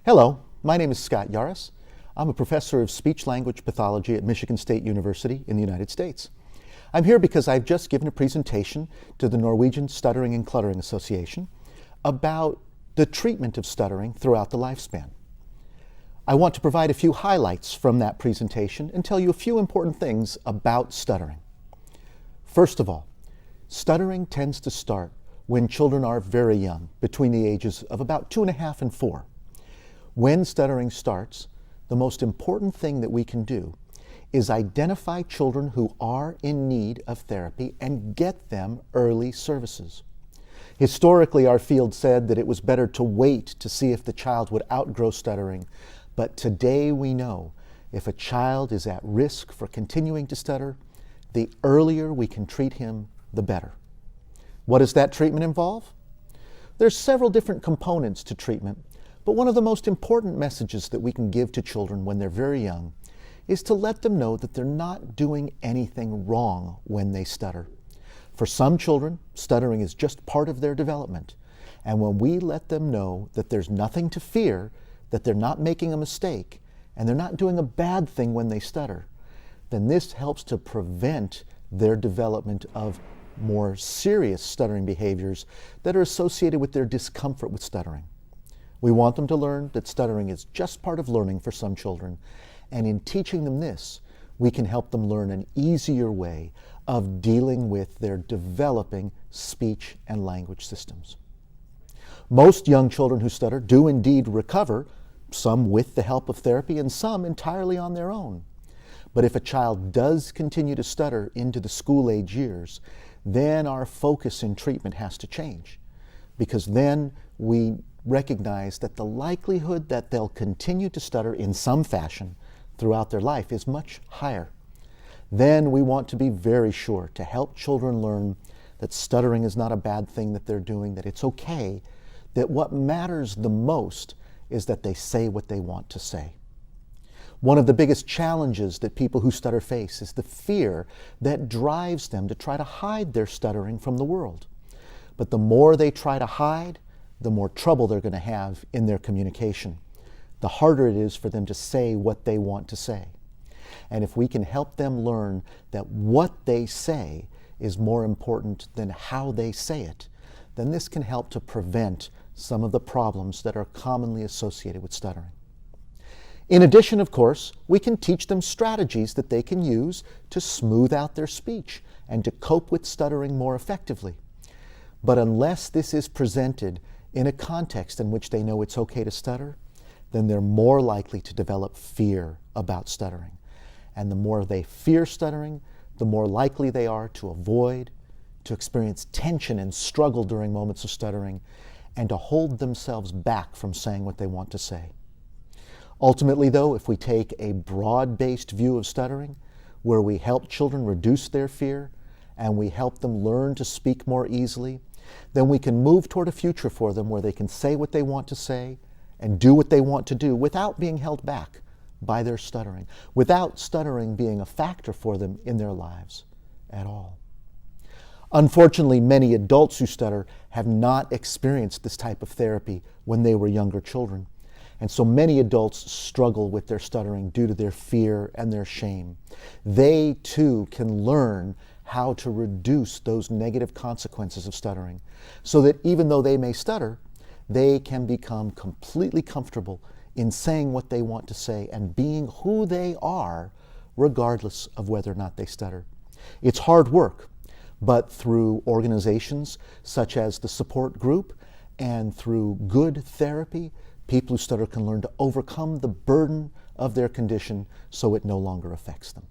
Hello, my name is Scott Yaruss. I'm a professor of speech-language pathology at Michigan State University in the United States. I'm here because I've just given a presentation to the Norwegian Stuttering and Cluttering Association about the treatment of stuttering throughout the lifespan. I want to provide a few highlights from that presentation and tell you a few important things about stuttering. First of all, stuttering tends to start when children are very young, between the ages of about 2.5 and 4. When stuttering starts, the most important thing that we can do is identify children who are in need of therapy and get them early services. Historically, our field said that it was better to wait to see if the child would outgrow stuttering, but today we know if a child is at risk for continuing to stutter, the earlier we can treat him, the better. What does that treatment involve? There's several different components to treatment, but one of the most important messages that we can give to children when they're very young is to let them know that they're not doing anything wrong when they stutter. For some children, stuttering is just part of their development. And when we let them know that there's nothing to fear, that they're not making a mistake, and they're not doing a bad thing when they stutter, then this helps to prevent their development of more serious stuttering behaviors that are associated with their discomfort with stuttering. We want them to learn that stuttering is just part of learning for some children, and in teaching them this, we can help them learn an easier way of dealing with their developing speech and language systems. Most young children who stutter do indeed recover, some with the help of therapy and some entirely on their own. But if a child does continue to stutter into the school-age years, then our focus in treatment has to change, because then we recognize that the likelihood that they'll continue to stutter in some fashion throughout their life is much higher. Then we want to be very sure to help children learn that stuttering is not a bad thing that they're doing, that it's okay, that what matters the most is that they say what they want to say. One of the biggest challenges that people who stutter face is the fear that drives them to try to hide their stuttering from the world. But the more they try to hide, the more trouble they're going to have in their communication. The harder it is for them to say what they want to say. And if we can help them learn that what they say is more important than how they say it, then this can help to prevent some of the problems that are commonly associated with stuttering. In addition, of course, we can teach them strategies that they can use to smooth out their speech and to cope with stuttering more effectively. But unless this is presented in a context in which they know it's okay to stutter, then they're more likely to develop fear about stuttering. And the more they fear stuttering, the more likely they are to avoid, to experience tension and struggle during moments of stuttering, and to hold themselves back from saying what they want to say. Ultimately, though, if we take a broad-based view of stuttering, where we help children reduce their fear and we help them learn to speak more easily, then we can move toward a future for them where they can say what they want to say and do what they want to do without being held back by their stuttering, without stuttering being a factor for them in their lives at all. Unfortunately, many adults who stutter have not experienced this type of therapy when they were younger children. And so many adults struggle with their stuttering due to their fear and their shame. They too can learn how to reduce those negative consequences of stuttering so that even though they may stutter, they can become completely comfortable in saying what they want to say and being who they are regardless of whether or not they stutter. It's hard work, but through organizations such as the support group and through good therapy, people who stutter can learn to overcome the burden of their condition so it no longer affects them.